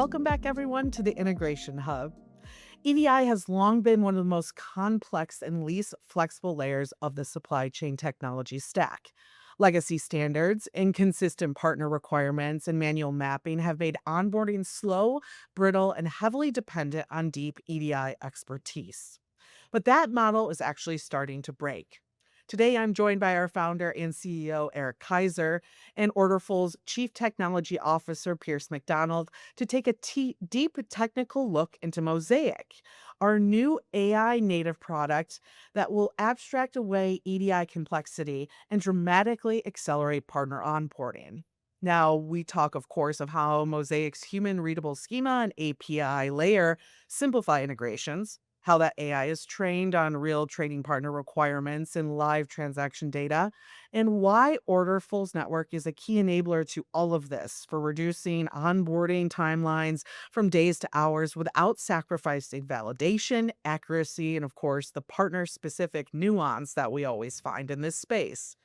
Welcome back, everyone, to the Integration Hub. EDI has long been one of the most complex and least flexible layers of the supply chain technology stack. Legacy standards, inconsistent partner requirements, and manual mapping have made onboarding slow, brittle, and heavily dependent on deep EDI expertise. But that model is actually starting to break. Today, I'm joined by our founder and CEO, Erik Kiser, and Orderful's Chief Technology Officer, Piers MacDonald, to take a deep technical look into Mosaic, our new AI native product that will abstract away EDI complexity and dramatically accelerate partner onboarding. Now, we talk, of course, of how Mosaic's human readable schema and API layer simplify integrations, how that AI is trained on real trading partner requirements and live transaction data, and why Orderful's network is a key enabler to all of this for reducing onboarding timelines from days to hours without sacrificing validation, accuracy, and of course, the partner specific nuance that we always find in this space.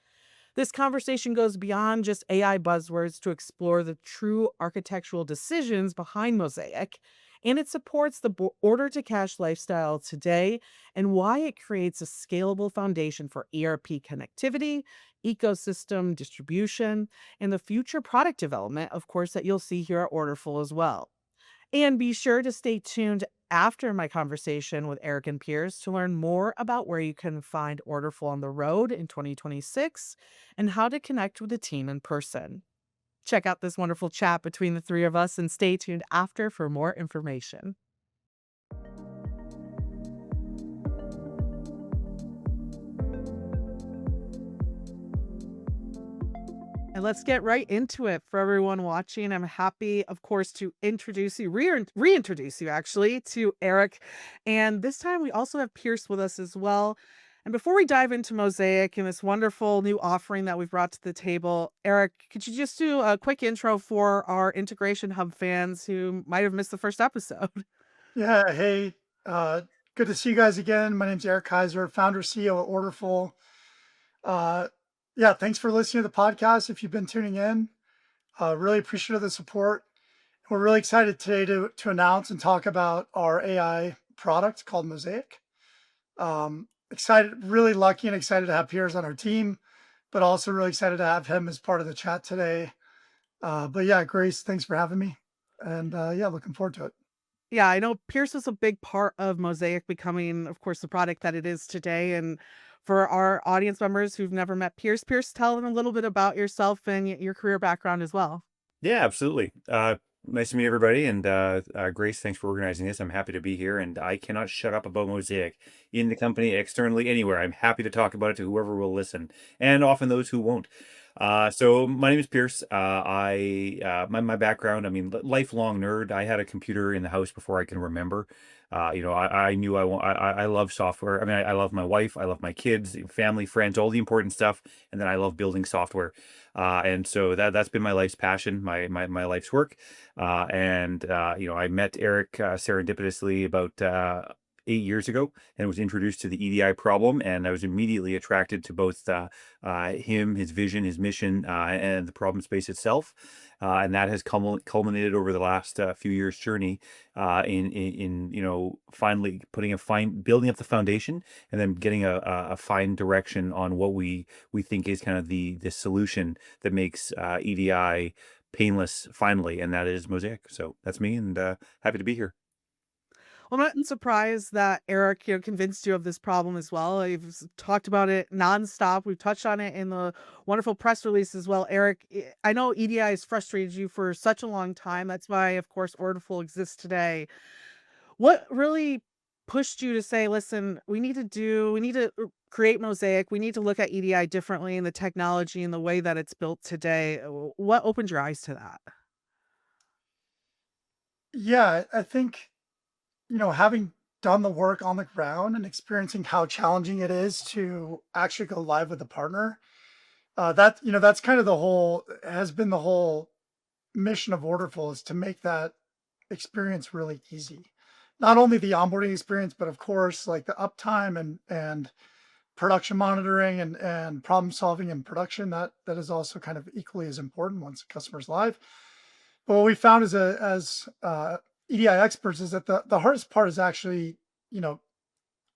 This conversation goes beyond just AI buzzwords to explore the true architectural decisions behind Mosaic, and it supports the order to cash lifestyle today and why it creates a scalable foundation for ERP connectivity, ecosystem distribution, and the future product development, of course, that you'll see here at Orderful as well. And be sure to stay tuned after my conversation with Erik and Piers to learn more about where you can find Orderful on the road in 2026 and how to connect with the team in person. Check out this wonderful chat between the three of us and stay tuned after for more information. And let's get right into it for everyone watching. I'm happy, of course, to introduce you, reintroduce you actually to Erik. And this time we also have Pierce with us as well. And before we dive into Mosaic and this wonderful new offering that we've brought to the table, Erik, could you just do a quick intro for our Integration Hub fans who might have missed the first episode? Yeah, hey, uh, good to see you guys again. My name's Erik Kiser, founder CEO at Orderful. Uh, yeah, thanks for listening to the podcast. If you've been tuning in, really appreciate the support. We're really excited today to announce and talk about our AI product called Mosaic. Excited, really lucky and excited to have Piers on our team, but also really excited to have him as part of the chat today. But yeah, Grace, thanks for having me, and yeah, looking forward to it. Yeah, I know Pierce was a big part of Mosaic becoming, of course, the product that it is today. And for our audience members who've never met Pierce, tell them a little bit about yourself and your career background as well. Yeah, absolutely. Nice to meet everybody. And Grace, thanks for organizing this. I'm happy to be here, and I cannot shut up about Mosaic in the company, externally, anywhere. I'm happy to talk about it to whoever will listen, and often those who won't. So my name is Pierce. My background, I mean, lifelong nerd. I had a computer in the house before I can remember. I knew I love software. I mean, I love my wife, I love my kids, family, friends, all the important stuff, and then I love building software. And so that's been my life's passion, my life's work. I met Erik serendipitously about 8 years ago, and was introduced to the EDI problem, and I was immediately attracted to both him, his vision, his mission, and the problem space itself. And that has culminated over the last few years' journey in finally building up the foundation, and then getting a fine direction on what we think is kind of the solution that makes EDI painless finally, and that is Mosaic. So that's me, and happy to be here. Well, I'm not surprised that Erik, convinced you of this problem as well. I've talked about it nonstop. We've touched on it in the wonderful press release as well. Erik, I know EDI has frustrated you for such a long time. That's why, of course, Orderful exists today. What really pushed you to say, listen, we need to create Mosaic. We need to look at EDI differently and the technology and the way that it's built today. What opened your eyes to that? Yeah, I think having done the work on the ground and experiencing how challenging it is to actually go live with a partner, that's kind of has been the whole mission of Orderful, is to make that experience really easy. Not only the onboarding experience, but of course, like the uptime and production monitoring and problem solving in production. That is also kind of equally as important once the customer's live. But what we found as EDI experts is that the hardest part is actually, you know,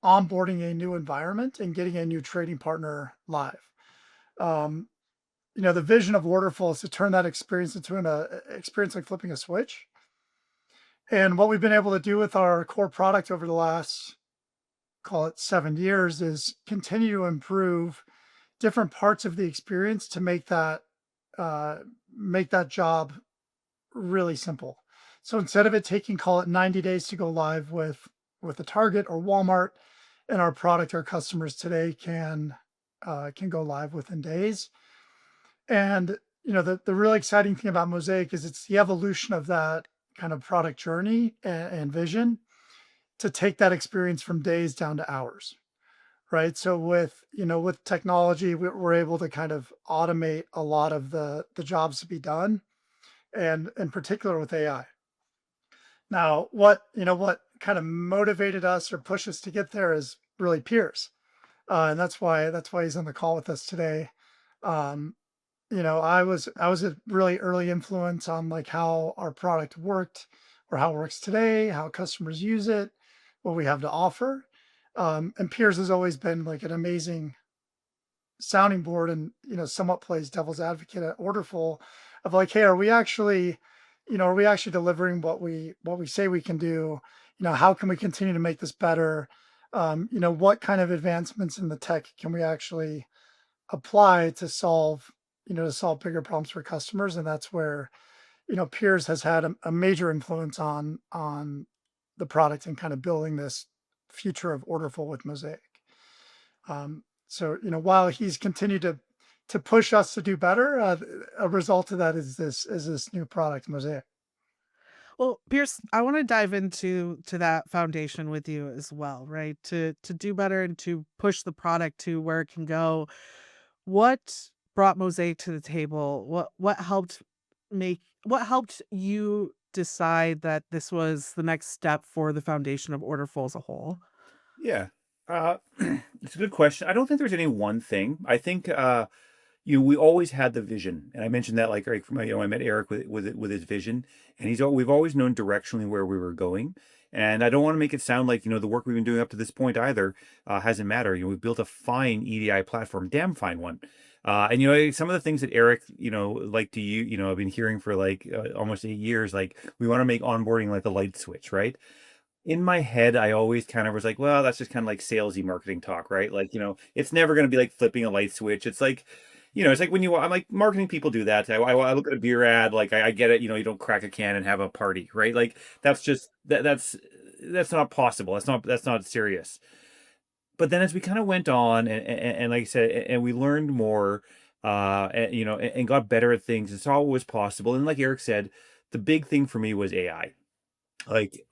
onboarding a new environment and getting a new trading partner live. Um, the vision of Orderful is to turn that experience into an experience like flipping a switch. And what we've been able to do with our core product over the last, call it 7 years, is continue to improve different parts of the experience to uh, make that job really simple. So instead of it taking, call it 90 days to go live with a Target or Walmart, and our product, our customers today can go live within days. And the really exciting thing about Mosaic is it's the evolution of that kind of product journey and vision to take that experience from days down to hours, right? So with technology, we're able to kind of automate a lot of the jobs to be done, and in particular with AI. Now, what kind of motivated us or pushed us to get there is really Piers, and that's why he's on the call with us today. Um, I was a really early influence on like how our product worked or how it works today, how customers use it, what we have to offer. And Piers has always been like an amazing sounding board, and somewhat plays devil's advocate at Orderful of like, hey, are we actually delivering what we say we can do? How can we continue to make this better? What kind of advancements in the tech can we actually apply to solve bigger problems for customers? And that's where Piers has had a major influence on the product and kind of building this future of Orderful with Mosaic. So while he's continued to push us to do better, a result of that is this new product, Mosaic. Well, Pierce, I want to dive into that foundation with you as well, right? To do better and to push the product to where it can go. What brought Mosaic to the table? What helped you decide that this was the next step for the foundation of Orderful as a whole? Yeah. Uh, it's a good question. I don't think there's any one thing. I think we always had the vision, and I mentioned that like right from I met Eric with his vision, and we've always known directionally where we were going. And I don't want to make it sound like the work we've been doing up to this point either hasn't mattered. We've built a fine EDI platform, damn fine one. And some of the things that Eric like to I've been hearing for like almost 8 years. Like we want to make onboarding like a light switch, right? In my head, I always kind of was like, well, that's just kind of like salesy marketing talk, right? Like, it's never going to be like flipping a light switch. It's like, it's like when I'm like marketing people do that. I look at a beer ad, like I get it. You don't crack a can and have a party, right? Like that's just that's not possible. That's not serious. But then as we kind of went on and like I said, and we learned more, and got better at things, and saw what was possible. And like Eric said, the big thing for me was AI. Like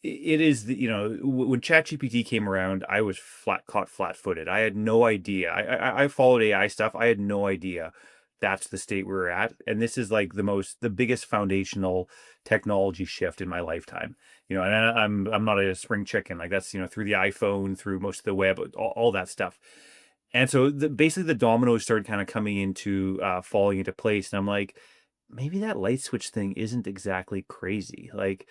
it is when ChatGPT came around, I was caught flat-footed. I had no idea. I followed AI stuff. I had no idea that's the state we're at, and this is like the biggest foundational technology shift in my lifetime. And I'm not a spring chicken. Like that's through the iPhone, through most of the web, all that stuff. And so basically the dominoes started kind of coming into falling into place, and I'm like, maybe that light switch thing isn't exactly crazy. Like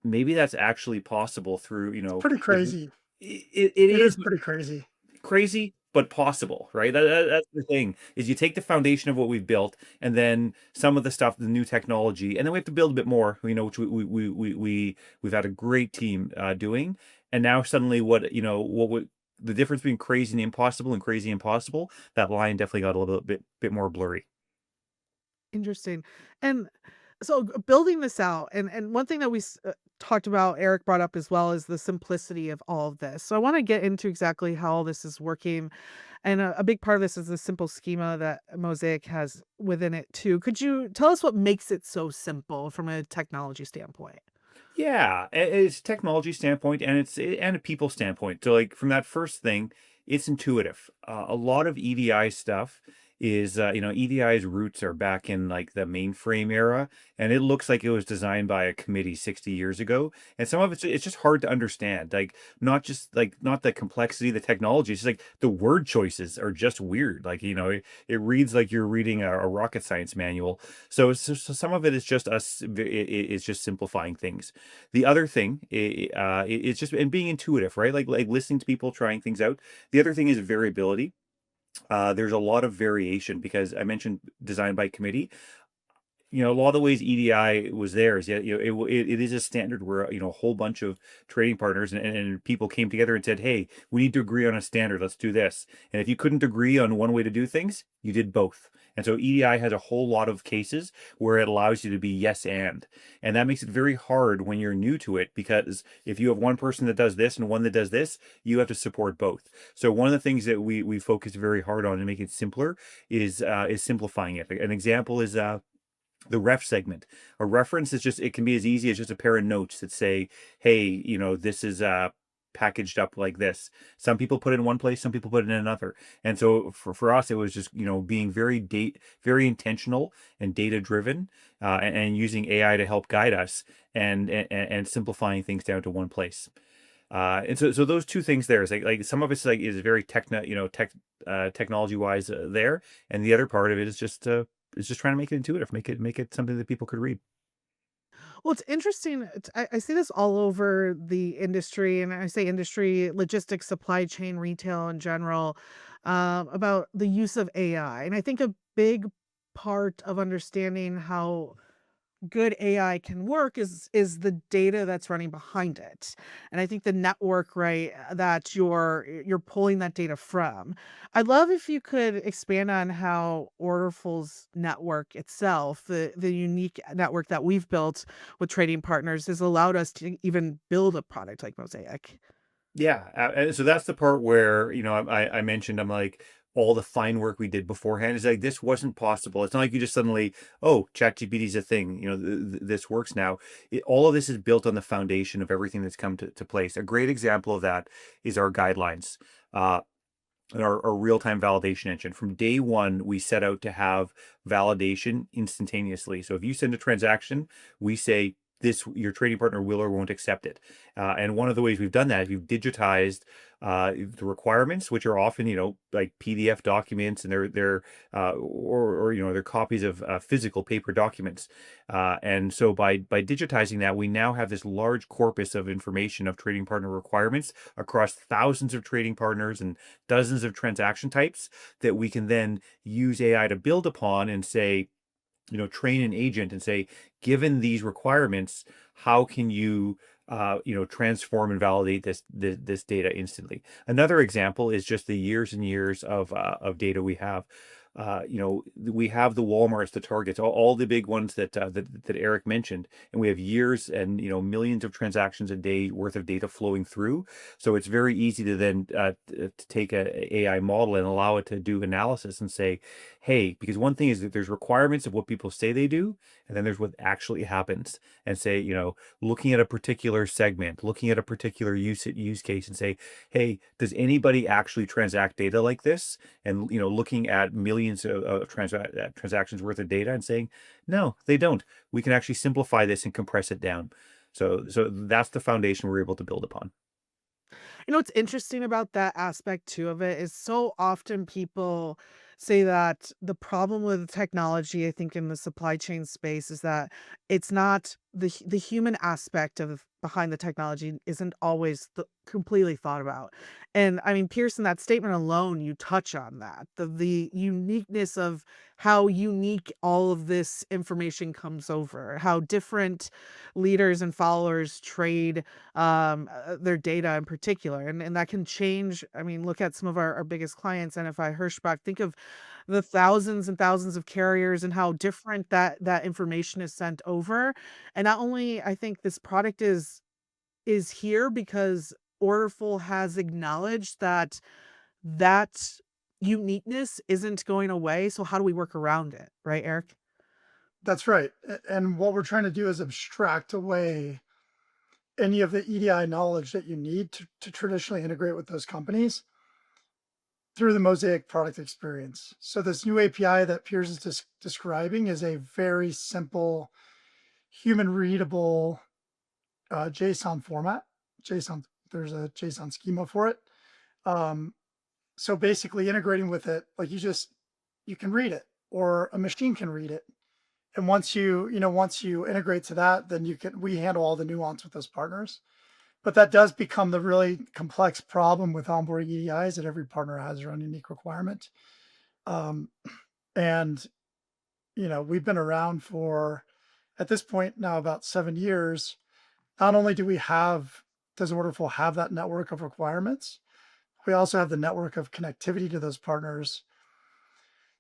maybe that's actually possible through It's pretty if crazy. it It is is pretty crazy. crazy but possible, right? That's the thing, is you take the foundation of what we've built, and then some of the stuff, the new technology, and then we have to build a bit more, which we've had a great team doing. And now suddenly the difference between crazy and impossible, that line definitely got a little bit more blurry. Interesting. And so building this out, and one thing that talked about, Eric brought up as well, is the simplicity of all of this. So I want to get into exactly how all this is working. And a big part of this is the simple schema that Mosaic has within it too. Could you tell us what makes it so simple from a technology standpoint? Yeah, it's technology standpoint, and and a people standpoint. So like from that first thing, it's intuitive. A lot of EDI stuff is, EDI's roots are back in like the mainframe era, and it looks like it was designed by a committee 60 years ago. And some of it's just hard to understand. Like not the complexity, the technology. It's just like the word choices are just weird. Like, it reads like you're reading a rocket science manual. So some of it is just us. It's just simplifying things. The other thing, it's just and being intuitive, right? Like listening to people, trying things out. The other thing is variability. There's a lot of variation because I mentioned design by committee. A lot of the ways EDI was there is, yeah, it is a standard where, a whole bunch of trading partners and people came together and said, hey, we need to agree on a standard. Let's do this. And if you couldn't agree on one way to do things, you did both. And so EDI has a whole lot of cases where it allows you to be yes and that makes it very hard when you're new to it, because if you have one person that does this and one that does this, you have to support both. So one of the things that we focus very hard on to make it simpler is simplifying it. An example is the ref segment. A reference is just, it can be as easy as just a pair of notes that say, hey, this is packaged up like this. Some people put it in one place, some people put it in another. And so for us, it was just, being very intentional and data driven, and using AI to help guide us and simplifying things down to one place. And so those two things there is like some of it's like is very technology wise there, and the other part of it is just trying to make it intuitive, make it something that people could read. Well, it's interesting. I see this all over the industry, and I say industry, logistics, supply chain, retail in general, about the use of AI. And I think a big part of understanding how good AI can work is the data that's running behind it. And I think the network, right, that you're pulling that data from. I'd love if you could expand on how Orderful's network itself, the unique network that we've built with trading partners, has allowed us to even build a product like Mosaic. Yeah, and so that's the part where, I mentioned, I'm like, all the fine work we did beforehand is like, this wasn't possible. It's not like you just suddenly, oh, ChatGPT is a thing, this works now. All of this is built on the foundation of everything that's come to place. A great example of that is our guidelines. And our real-time validation engine. From day one, we set out to have validation instantaneously. So if you send a transaction, we say this, your trading partner will or won't accept it. And one of the ways we've done that is we've digitized the requirements, which are often, like PDF documents, and they're or they're copies of physical paper documents. And so by digitizing that, we now have this large corpus of information of trading partner requirements across thousands of trading partners and dozens of transaction types that we can then use AI to build upon and say, train an agent and say, given these requirements, how can you, transform and validate this data instantly? Another example is just the years and years of data we have. We have the Walmarts, the Targets, all the big ones that Eric mentioned, and we have years and millions of transactions a day worth of data flowing through. So it's very easy to then to take a AI model and allow it to do analysis and say, hey, because one thing is that there's requirements of what people say they do, and then there's what actually happens, and say, looking at a particular segment, looking at a particular use case, and say, hey, does anybody actually transact data like this? And looking at millions of transactions worth of data and saying, no, they don't. We can actually simplify this and compress it down. So that's the foundation we're able to build upon. What's interesting about that aspect too of it is so often people say that the problem with technology, I think in the supply chain space, is that it's not the human aspect of behind the technology isn't always completely thought about. And I mean, Pierce, in that statement alone, you touch on that the uniqueness of how unique all of this information comes over, how different leaders and followers trade their data in particular. And that can change. I mean, look at some of our biggest clients, NFI Hirschbach. Think of the thousands and thousands of carriers and how different that information is sent over. And not only I think this product is here because Orderful has acknowledged that uniqueness isn't going away. So how do we work around it? Right, Eric? That's right. And what we're trying to do is abstract away any of the EDI knowledge that you need to traditionally integrate with those companies. through the Mosaic product experience. So this new API that Piers is describing is a very simple, human readable JSON format. JSON, there's a JSON schema for it. Um, so basically integrating with it, like you can read it or a machine can read it. And once you integrate to that, then we handle all the nuance with those partners. But that does become the really complex problem with onboarding EDIs that every partner has their own unique requirement. Um, and we've been around for at this point now about 7 years. Not only does Orderful have that network of requirements, we also have the network of connectivity to those partners.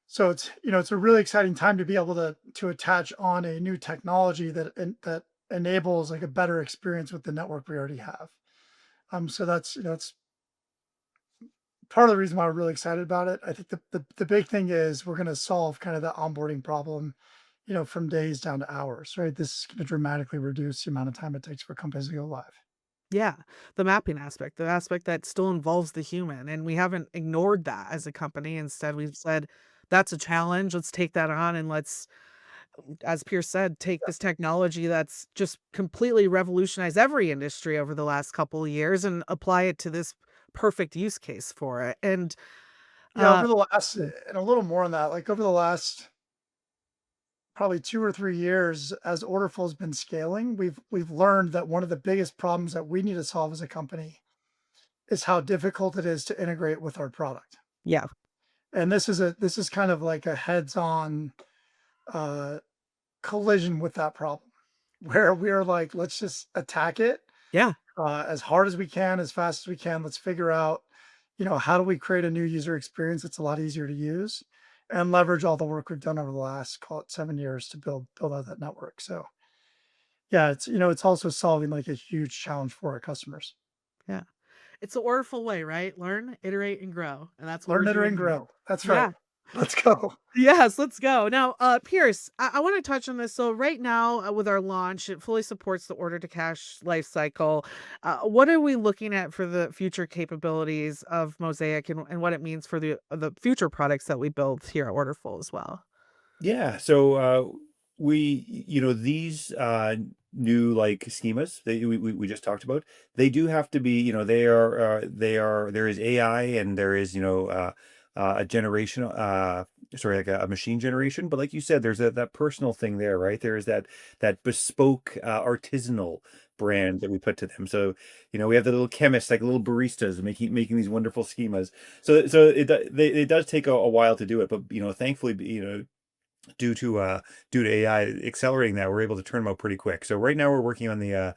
So it's a really exciting time to be able to attach on a new technology that enables like a better experience with the network we already have. So that's it's part of the reason why we're really excited about it. I think the big thing is we're going to solve kind of the onboarding problem, from days down to hours, right? This is going to dramatically reduce the amount of time it takes for companies to go live. Yeah, the mapping aspect, the aspect that still involves the human, and we haven't ignored that as a company. Instead, we've said, "That's a challenge, let's take that on, and let's," as Pierce said, "take this technology that's just completely revolutionized every industry over the last couple of years and apply it to this perfect use case for it." And, Yeah, uh over the last and a little more on that, like over the last probably 2 or 3 years, as Orderful has been scaling, we've learned that one of the biggest problems that we need to solve as a company is how difficult it is to integrate with our product. yeah, And this is kind of like a heads-on uh, collision with that problem, where we're like, let's just attack it yeah. as hard as we can, as fast as we can. Let's figure out, how do we create a new user experience that's a lot easier to use, and leverage all the work we've done over the last, call it 7 years, to build out that network. So yeah, it's also solving like a huge challenge for our customers. Yeah. It's the Orderful way, right? Learn, iterate, and grow, and that's what we're Learn, iterate, doing and here. grow. That's right. Yeah. Let's go. Yes, let's go. Now, Pierce, I want to touch on this. So right now, with our launch, it fully supports the order to cash lifecycle. What are we looking at for the future capabilities of Mosaic, and what it means for the future products that we build here at Orderful as well? Yeah. So these new like schemas that we just talked about, they do have to be, there is AI and there is, a generation, sorry, like a machine generation. But like you said, there's that personal thing there, right? There is that bespoke artisanal brand that we put to them. So, we have the little chemists, like little baristas making these wonderful schemas. So it does take a while to do it, but thankfully, due to AI accelerating that, we're able to turn them out pretty quick. So right now we're working on the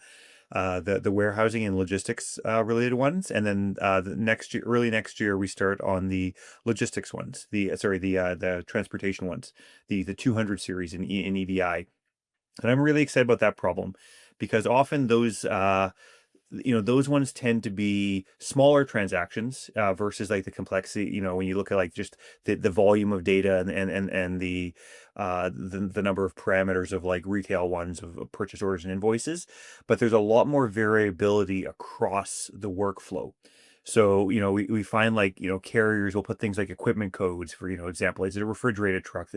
warehousing and logistics related ones, and then early next year, we start on the logistics ones. The transportation ones, the 200 series in EDI, and I'm really excited about that problem because often those ones tend to be smaller transactions versus like the complexity, when you look at like just the volume of data and the number of parameters of like retail ones of purchase orders and invoices, but there's a lot more variability across the workflow. So, we find like, carriers will put things like equipment codes for, example, is it a refrigerated truck,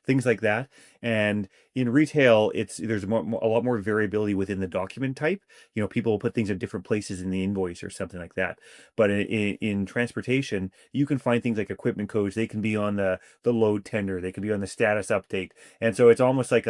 things like that. And in retail, there's a lot more variability within the document type. People will put things in different places in the invoice or something like that. But in transportation, you can find things like equipment codes. They can be on the load tender. They can be on the status update. And so it's almost like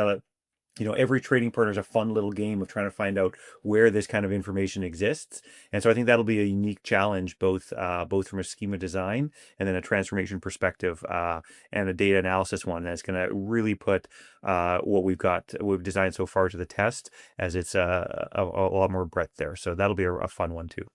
every trading partner is a fun little game of trying to find out where this kind of information exists. And so I think that'll be a unique challenge, both from a schema design and then a transformation perspective, and a data analysis one that's going to really put what we've designed so far to the test, as it's a lot more breadth there. So that'll be a fun one too.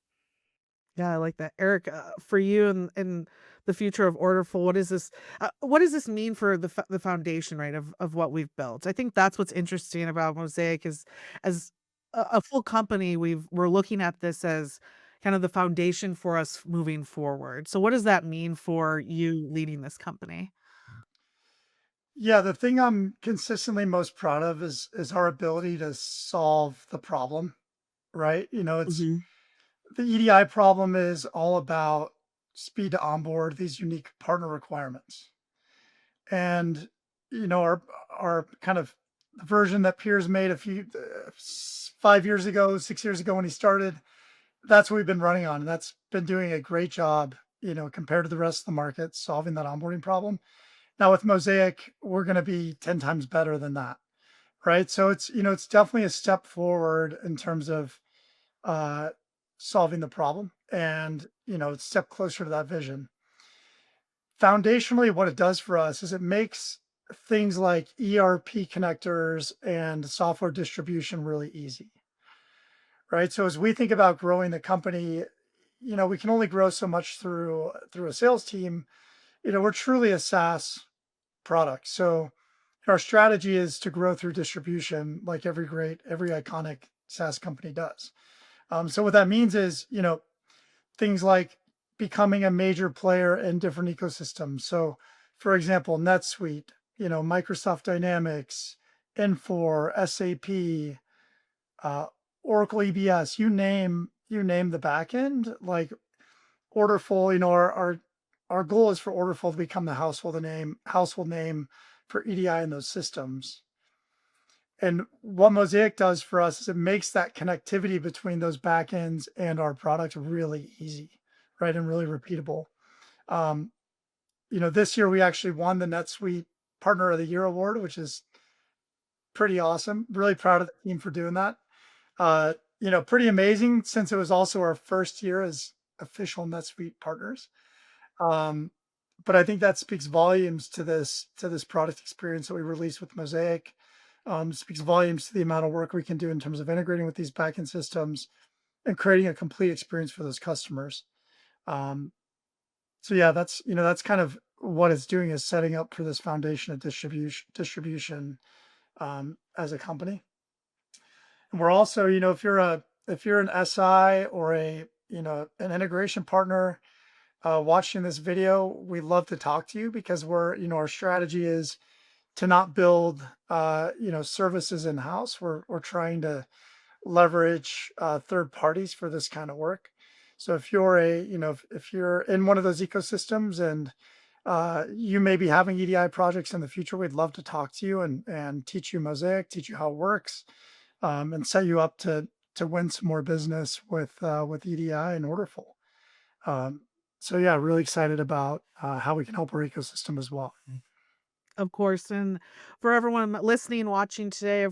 Yeah, I like that. Eric, for you and the future of Orderful, what does this mean for the foundation, right, of what we've built? I think that's what's interesting about Mosaic is as a full company, we're looking at this as kind of the foundation for us moving forward. So what does that mean for you leading this company? Yeah, the thing I'm consistently most proud of is our ability to solve the problem, right? It's Mhm. the EDI problem is all about speed to onboard, these unique partner requirements. And our kind of the version that Piers made a few 5 years ago, 6 years ago when he started, that's what we've been running on, and that's been doing a great job, compared to the rest of the market, solving that onboarding problem. Now with Mosaic, we're going to be 10 times better than that, right? So it's definitely a step forward in terms of uh, solving the problem, and it's a step closer to that vision. Foundationally, what it does for us is it makes things like ERP connectors and software distribution really easy, right? So as we think about growing the company, we can only grow so much through a sales team. We're truly a SaaS product. So our strategy is to grow through distribution like every iconic SaaS company does. So what that means is, things like becoming a major player in different ecosystems. So for example, NetSuite, Microsoft Dynamics, Infor, SAP, uh, Oracle EBS, you name the backend, like Orderful, our goal is for Orderful to become the household name for EDI in those systems. And what Mosaic does for us is it makes that connectivity between those backends and our product really easy, right? And really repeatable. Um, this year we actually won the NetSuite Partner of the Year award, which is pretty awesome. Really proud of the team for doing that. Pretty amazing since it was also our first year as official NetSuite partners. Um, but I think that speaks volumes to this product experience that we released with Mosaic. Speaks volumes to the amount of work we can do in terms of integrating with these backend systems and creating a complete experience for those customers. Um, so yeah, that's kind of what it's doing, is setting up for this foundation of distribution as a company. And we're also, if you're an SI or an integration partner watching this video, we'd love to talk to you, because our strategy is to not build services in house. We're trying to leverage third parties for this kind of work. So if you're if you're in one of those ecosystems and you may be having EDI projects in the future, we'd love to talk to you and teach you Mosaic, teach you how it works, and set you up to win some more business with EDI and Orderful. Um, so yeah, really excited about how we can help our ecosystem as well. Of course. And for everyone listening and watching today,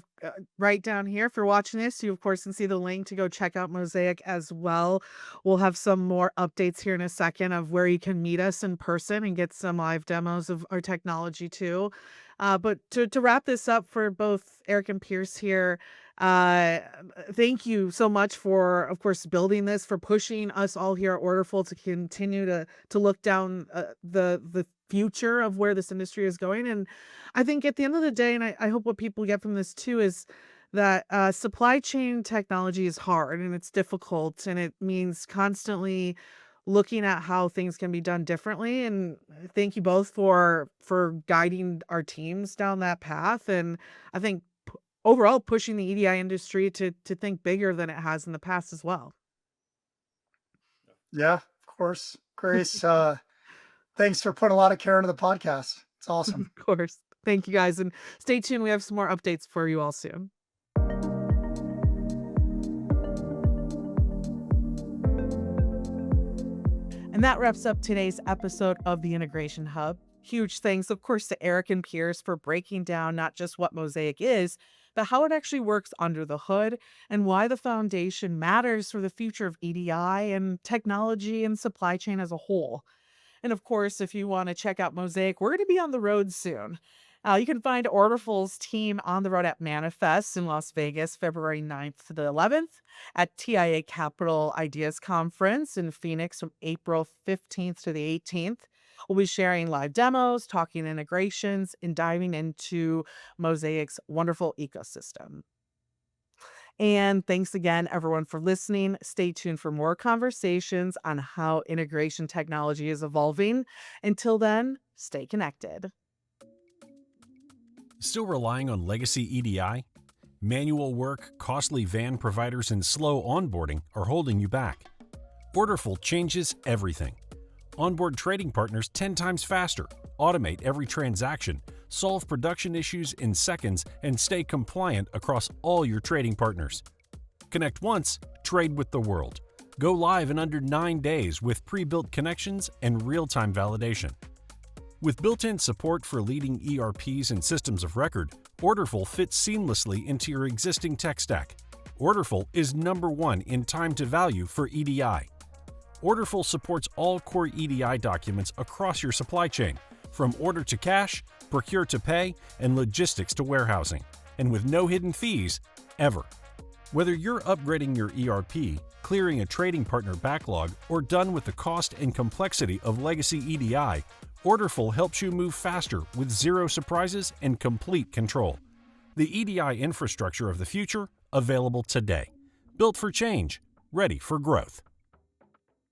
right down here, if you're watching this, you of course can see the link to go check out Mosaic as well. We'll have some more updates here in a second of where you can meet us in person and get some live demos of our technology too. But to wrap this up for both Erik and Piers here, uh, thank you so much for, of course, building this, for pushing us all here at Orderful to continue to look down the future of where this industry is going. And I think at the end of the day, and I hope what people get from this too, is that supply chain technology is hard and it's difficult, and it means constantly looking at how things can be done differently. And thank you both for guiding our teams down that path. And I think overall pushing the EDI industry to think bigger than it has in the past as well. Yeah, of course. Grace, thanks for putting a lot of care into the podcast. It's awesome. Of course. Thank you guys. And stay tuned. We have some more updates for you all soon. And that wraps up today's episode of the Integration Hub. Huge thanks, of course, to Erik and Piers for breaking down not just what Mosaic is, but how it actually works under the hood and why the foundation matters for the future of EDI and technology and supply chain as a whole. And of course, if you want to check out Mosaic, we're going to be on the road soon. You can find Orderful's team on the road at Manifest in Las Vegas, February 9th to the 11th, at TIA Capital Ideas Conference in Phoenix from April 15th to the 18th. We'll be sharing live demos, talking integrations, and diving into Mosaic's wonderful ecosystem. And thanks again, everyone, for listening. Stay tuned for more conversations on how integration technology is evolving. Until then, stay connected. Still relying on legacy EDI? Manual work, costly van providers, and slow onboarding are holding you back. Orderful changes everything. onboard trading partners 10 times faster, automate every transaction, solve production issues in seconds, and stay compliant across all your trading partners. Connect once, trade with the world. Go live in under 9 days with pre-built connections and real-time validation. With built-in support for leading ERPs and systems of record, Orderful fits seamlessly into your existing tech stack. Orderful is #1 in time to value for EDI. Orderful supports all core EDI documents across your supply chain, from order to cash, procure to pay, and logistics to warehousing, and with no hidden fees, ever. Whether you're upgrading your ERP, clearing a trading partner backlog, or done with the cost and complexity of legacy EDI, Orderful helps you move faster with zero surprises and complete control. The EDI infrastructure of the future, available today. Built for change, ready for growth.